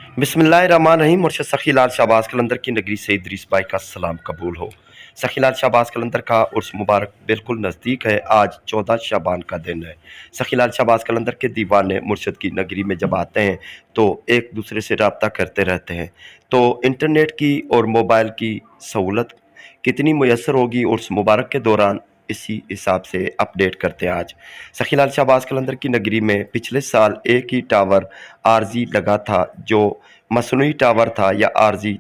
बिस्मिल्लाहिर्रहमानिर्रहीम। मुर्शद सखी लाल शाहबाज कलंदर की नगरी से इदरीस भाई का सलाम कबूल हो। सखी लाल शाहबाज कलंदर का उर्स मुबारक बिल्कुल नज़दीक है। आज 14 शाबान का दिन है। सखी लाल शाहबाज कलंदर के दीवाने मुर्शद की नगरी में जब आते हैं तो एक दूसरे से रब्ता करते रहते हैं। तो इंटरनेट की और मोबाइल की सहूलत कितनी मुयसर होगी उर्स मुबारक के दौरान, इसी हिसाब से अपडेट करते हैं आज। सखी लाल शाहबाज कलंदर की नगरी में पिछले साल एक ही टावर आरजी लगा था, जो मसनूई टावर था या आरजी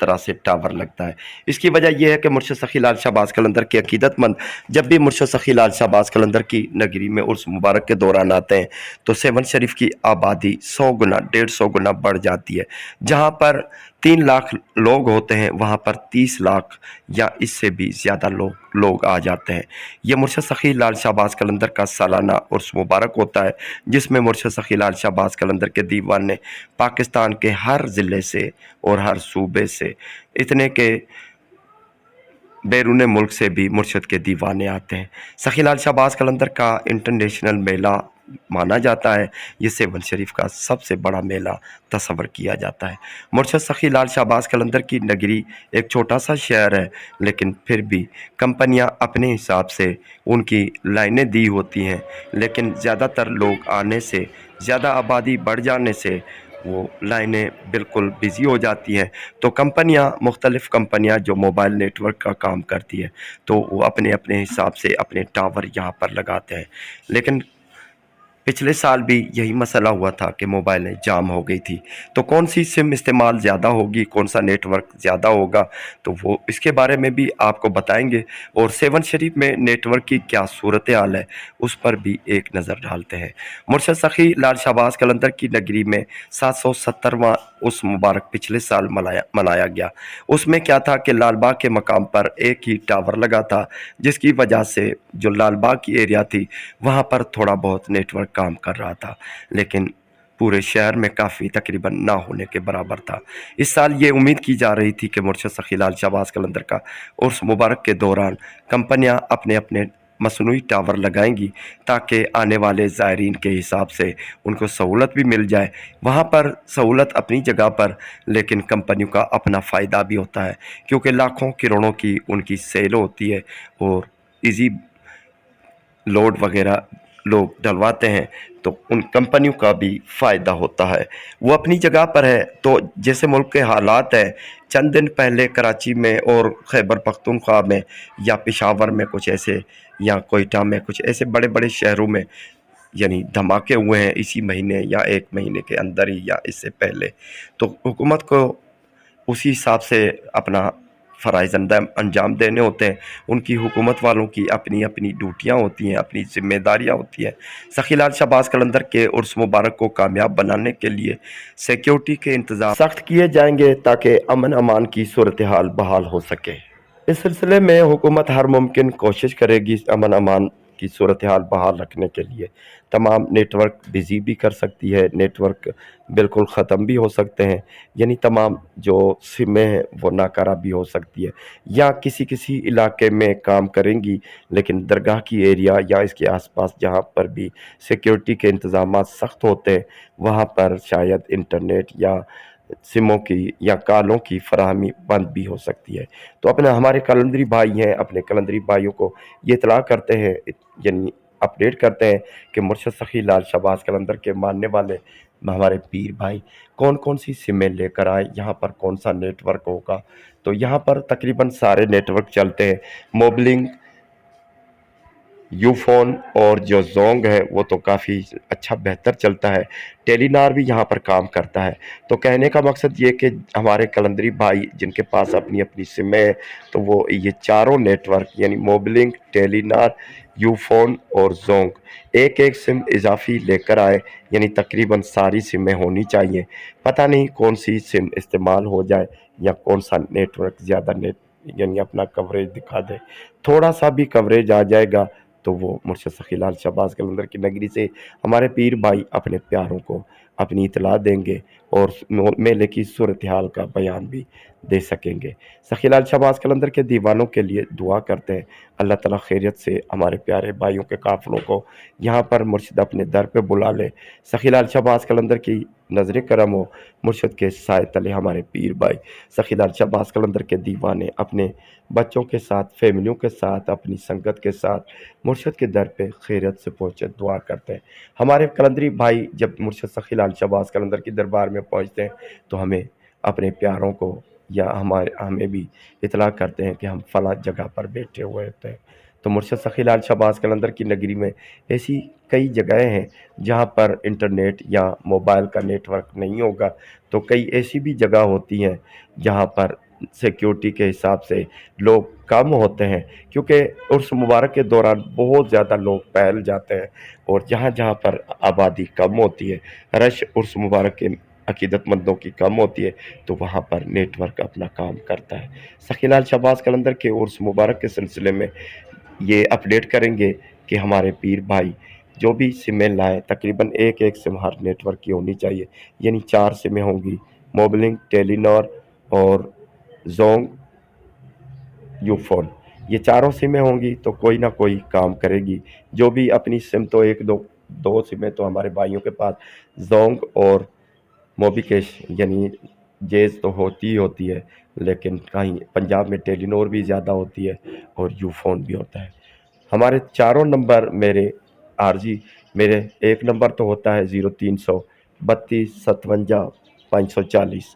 तरह से टावर लगता है। इसकी वजह यह है कि मुर्शद सखी लाल शाहबाज कलंदर के अकीदतमंद जब भी मुर्शद सखी लाल शाहबाज कलंदर की नगरी में उर्स मुबारक के दौरान आते हैं तो सेवन शरीफ की आबादी 100 गुना 150 गुना बढ़ जाती है। जहाँ पर 3 लाख लोग होते हैं वहाँ पर 30 लाख या इससे भी ज़्यादा लोग आ जाते हैं। ये मुर्शद सखी लाल शाहबाज कलंदर का सालाना उर्स मुबारक होता है, जिसमें मुर्शद सखी लाल शाहबाज कलंदर के दीवाने पाकिस्तान के हर ज़िले से और हर सूबे से, इतने के बैरून मुल्क से भी मुर्शद के दीवाने आते हैं। सखी लाल शाहबाज कलंदर का इंटरनेशनल मेला माना जाता है। ये सेवन शरीफ का सबसे बड़ा मेला तस्वर किया जाता है। मुर्शद सखी लाल शाहबाज कलंदर की नगरी एक छोटा सा शहर है, लेकिन फिर भी कंपनियां अपने हिसाब से उनकी लाइनें दी होती हैं, लेकिन ज़्यादातर लोग आने से, ज़्यादा आबादी बढ़ जाने से वो लाइनें बिल्कुल बिज़ी हो जाती हैं। तो मुख्तलिफ़ कंपनियाँ जो मोबाइल नेटवर्क का काम करती है, तो वो अपने अपने हिसाब से अपने टावर यहाँ पर लगाते हैं। लेकिन पिछले साल भी यही मसला हुआ था कि मोबाइलें जाम हो गई थी। तो कौन सी सिम इस्तेमाल ज़्यादा होगी, कौन सा नेटवर्क ज़्यादा होगा, तो वो इसके बारे में भी आपको बताएंगे। और सेवन शरीफ में नेटवर्क की क्या सूरत हाल है, उस पर भी एक नज़र डालते हैं। मुर्शद सखी लाल शाहबाज कलंदर की नगरी में 770वां उस मुबारक पिछले साल मनाया गया। उसमें क्या था कि लाल बाग के मकाम पर एक ही टावर लगा था, जिसकी वजह से जो लाल बाग की एरिया थी वहाँ पर थोड़ा बहुत नेटवर्क काम कर रहा था, लेकिन पूरे शहर में काफ़ी तकरीबन ना होने के बराबर था। इस साल ये उम्मीद की जा रही थी कि मुर्शद सखी लाल शाहबाज कलंदर का उर्स मुबारक के दौरान कंपनियां अपने अपने मसनूई टावर लगाएंगी, ताकि आने वाले ज़ायरीन के हिसाब से उनको सहूलत भी मिल जाए। वहाँ पर सहूलत अपनी जगह पर, लेकिन कंपनियों का अपना फ़ायदा भी होता है, क्योंकि लाखों करोड़ों की उनकी सेल होती है और इजी लोड वगैरह लोग डलवाते हैं, तो उन कंपनियों का भी फ़ायदा होता है। वो अपनी जगह पर है। तो जैसे मुल्क के हालात हैं, चंद दिन पहले कराची में और खैबर पख्तूनख्वा में या पेशावर में कुछ ऐसे, या कोयटा में कुछ ऐसे बड़े बड़े शहरों में यानी धमाके हुए हैं इसी महीने या एक महीने के अंदर ही या इससे पहले। तो हुकूमत को उसी हिसाब से अपना फ़राइज़ अंजाम देने होते हैं। उनकी हुकूमत वालों की अपनी अपनी ड्यूटियाँ होती हैं, अपनी ज़िम्मेदारियाँ होती हैं। सखी लाल शाहबाज कलंदर के उर्स मुबारक को कामयाब बनाने के लिए सिक्योरिटी के इंतज़ाम सख्त किए जाएंगे, ताकि अमन अमान की सूरत हाल बहाल हो सके। इस सिलसिले में हुकूमत हर मुमकिन कोशिश करेगी अमन अमान की सूरत हाल बहाल रखने के लिए। तमाम नेटवर्क बिज़ी भी कर सकती है, नेटवर्क बिल्कुल ख़त्म भी हो सकते हैं, यानी तमाम जो सिमें हैं वो नाकारा भी हो सकती है, या किसी किसी इलाके में काम करेंगी, लेकिन दरगाह की एरिया या इसके आसपास जहाँ पर भी सिक्योरिटी के इंतज़ाम सख्त होते हैं, वहाँ पर शायद इंटरनेट या सिमों की या कॉलों की फराहमी बंद भी हो सकती है। तो अपने हमारे कलंदरी भाई हैं, अपने कलंदरी भाइयों को ये इत्तला करते हैं, यानी अपडेट करते हैं कि मुर्शद सखी लाल शाहबाज कलंदर के मानने वाले हमारे पीर भाई कौन कौन सी सिमें लेकर आए, यहाँ पर कौन सा नेटवर्क होगा। तो यहाँ पर तकरीबन सारे नेटवर्क चलते हैं। मोबलिंग, यूफ़ोन और जो ज़ोंग है वो तो काफ़ी अच्छा बेहतर चलता है। टेलीनार भी यहाँ पर काम करता है। तो कहने का मकसद ये कि हमारे कलंदरी भाई जिनके पास अपनी अपनी सिमें हैं, तो वो ये चारों नेटवर्क यानी मोबलिंग, टेलीनार, यूफ़ोन और ज़ोंग एक एक सिम इजाफ़ी लेकर आए, यानी तकरीबन सारी सिमें होनी चाहिए। पता नहीं कौन सी सिम इस्तेमाल हो जाए या कौन सा नेटवर्क ज़्यादा नेट यानी अपना कवरेज दिखा दे। थोड़ा सा भी कवरेज आ जाएगा तो वो मुर्शद सखी लाल शाहबाज कलंदर की नगरी से हमारे पीर भाई अपने प्यारों को اپنی اطلاع دیں گے اور میلے کی صورتحال کا بیان بھی دے سکیں گے۔ سخی لال شہباز قلندر کے دیوانوں کے لیے دعا کرتے ہیں، اللہ تعالیٰ خیریت سے ہمارے پیارے بھائیوں کے قافلوں کو یہاں پر مرشد اپنے در پہ بلا لے۔ سخی لال شہباز قلندر کی نظر کرم ہو، مرشد کے سائے تلے ہمارے پیر بھائی سخی لال شہباز قلندر کے دیوانے اپنے بچوں کے ساتھ، فیملیوں کے ساتھ، اپنی سنگت کے ساتھ مرشد کے در پہ خیریت سے پہنچے، دعا کرتے ہیں۔ ہمارے قلندری بھائی جب مرشد سخی لال شہباز قلندر کی دربار میں پہنچتے ہیں تو ہمیں اپنے پیاروں کو یا ہمیں بھی اطلاع کرتے ہیں کہ ہم فلاں جگہ پر بیٹھے ہوئے ہوتے ہیں۔ تو مرشد سخی لال شہباز قلندر کی نگری میں ایسی کئی جگہیں ہیں جہاں پر انٹرنیٹ یا موبائل کا نیٹ ورک نہیں ہوگا، تو کئی ایسی بھی جگہ ہوتی ہیں جہاں پر سیکیورٹی کے حساب سے لوگ کم ہوتے ہیں، کیونکہ عرس مبارک کے دوران بہت زیادہ لوگ پھیل جاتے ہیں، اور جہاں جہاں پر آبادی کم ہوتی ہے، رش عرس مبارک کے عقیدت مندوں کی کم ہوتی ہے، تو وہاں پر نیٹ ورک اپنا کام کرتا ہے۔ سخی لال شہباز قلندر کے عرس مبارک کے سلسلے میں یہ اپڈیٹ کریں گے کہ ہمارے پیر بھائی جو بھی سمیں لائیں، تقریباً ایک سم ہر نیٹ ورک کی ہونی چاہیے، یعنی 4 سمیں ہوں گی، موبلنک، ٹیلی نار اور زونگ یو فون، یہ چاروں سمیں ہوں گی تو کوئی نہ کوئی کام کرے گی۔ جو بھی اپنی سم تو دو سمیں تو ہمارے بھائیوں کے پاس زونگ اور موبی کیش یعنی جیز تو ہوتی ہے، لیکن کہیں پنجاب میں ٹیلی نور بھی زیادہ ہوتی ہے اور یو فون بھی ہوتا ہے۔ ہمارے چاروں نمبر میرے عارضی، میرے ایک نمبر تو ہوتا ہے 0332 57 540،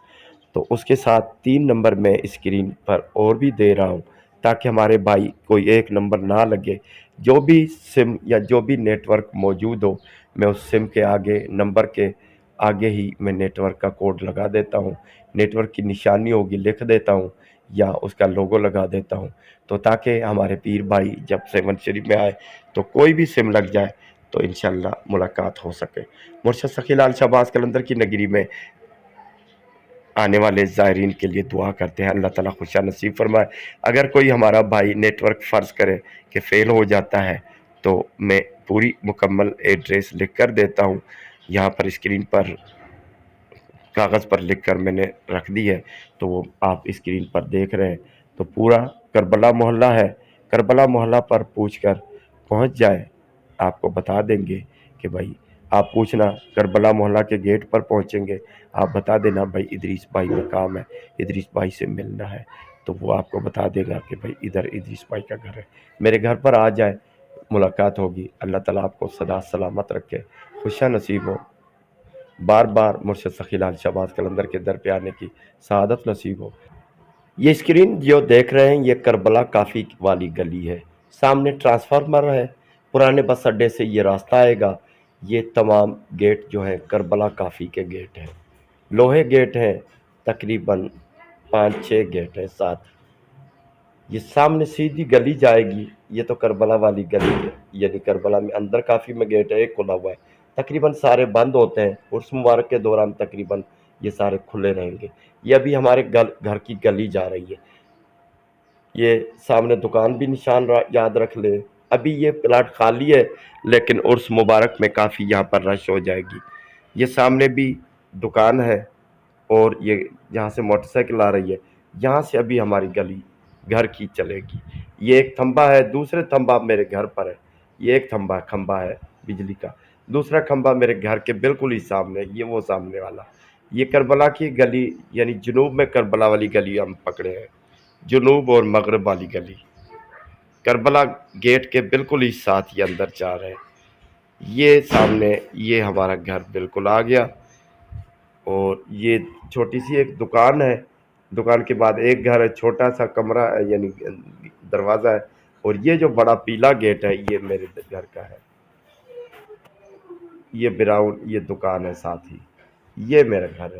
تو اس کے ساتھ 3 نمبر میں اسکرین پر اور بھی دے رہا ہوں تاکہ ہمارے بھائی کوئی ایک نمبر نہ لگے۔ جو بھی سم یا جو بھی نیٹ ورک موجود ہو، میں اس سم کے آگے، نمبر کے آگے ہی میں نیٹ ورک کا کوڈ لگا دیتا ہوں، نیٹ ورک کی نشانی ہوگی لکھ دیتا ہوں یا اس کا لوگو لگا دیتا ہوں، تو تاکہ ہمارے پیر بھائی جب 7 شریف میں آئے تو کوئی بھی سم لگ جائے تو انشاءاللہ ملاقات ہو سکے۔ مرشد سخی لال شہباز قلندر کی نگری میں آنے والے زائرین کے لیے دعا کرتے ہیں، اللہ تعالیٰ خوشیاں نصیب فرمائے۔ اگر کوئی ہمارا بھائی نیٹ ورک فرض کرے کہ فیل ہو جاتا ہے تو میں پوری مکمل ایڈریس لکھ کر دیتا ہوں، یہاں پر اسکرین پر کاغذ پر لکھ کر میں نے رکھ دی ہے، تو وہ آپ اسکرین پر دیکھ رہے ہیں، تو پورا کربلا محلہ ہے، کربلا محلہ پر پوچھ کر پہنچ جائے، آپ کو بتا دیں گے کہ بھائی آپ پوچھنا کربلا محلہ کے گیٹ پر پہنچیں گے، آپ بتا دینا بھائی ادریس بھائی میں کام ہے، ادریس بھائی سے ملنا ہے، تو وہ آپ کو بتا دے گا کہ بھائی ادھر ادریس بھائی کا گھر ہے، میرے گھر پر آ جائے، ملاقات ہوگی۔ اللہ تعالیٰ آپ کو سدا سلامت رکھے، خوشیاں نصیب ہو، بار بار مرشد سخی لال شہباز قلندر کے در پہ آنے کی سعادت نصیب ہو۔ یہ اسکرین جو دیکھ رہے ہیں یہ کربلا کافی والی گلی ہے، سامنے ٹرانسفارمر ہے، پرانے بس اڈے سے یہ راستہ آئے گا۔ یہ تمام گیٹ جو ہیں کربلا کافی کے گیٹ ہیں، لوہے گیٹ ہیں، تقریباً 5-6 گیٹ ہیں ساتھ۔ یہ سامنے سیدھی گلی جائے گی، یہ تو کربلا والی گلی ہے، یعنی کربلا میں اندر کافی میں گیٹ ہے، ایک کھلا ہوا ہے، تقریباً سارے بند ہوتے ہیں، عرس مبارک کے دوران تقریباً یہ سارے کھلے رہیں گے۔ یہ ابھی ہمارے گھر کی گلی جا رہی ہے، یہ سامنے دکان بھی نشان یاد رکھ لے، ابھی یہ پلاٹ خالی ہے لیکن عرس مبارک میں کافی یہاں پر رش ہو جائے گی۔ یہ سامنے بھی دکان ہے اور یہ جہاں سے موٹر سائیکل آ رہی ہے، یہاں سے ابھی ہماری گلی گھر کی چلے گی۔ یہ ایک تھمبا ہے، دوسرے تھمبا میرے گھر پر ہے، یہ ایک کھمبا ہے بجلی کا، دوسرا کھمبا میرے گھر کے بالکل ہی سامنے، یہ وہ سامنے والا۔ یہ کربلا کی گلی یعنی جنوب میں کربلا والی گلی ہم پکڑے ہیں، جنوب اور مغرب والی گلی، کربلا گیٹ کے بالکل ہی ساتھ یہ اندر جا رہے ہیں۔ یہ سامنے یہ ہمارا گھر بالکل آ گیا، اور یہ چھوٹی سی ایک دکان ہے، دکان کے بعد ایک گھر ہے، چھوٹا سا کمرہ ہے یعنی دروازہ ہے، اور یہ جو بڑا پیلا گیٹ ہے یہ میرے گھر کا ہے، یہ براؤن یہ دکان ہے ساتھ ہی، یہ میرا گھر ہے۔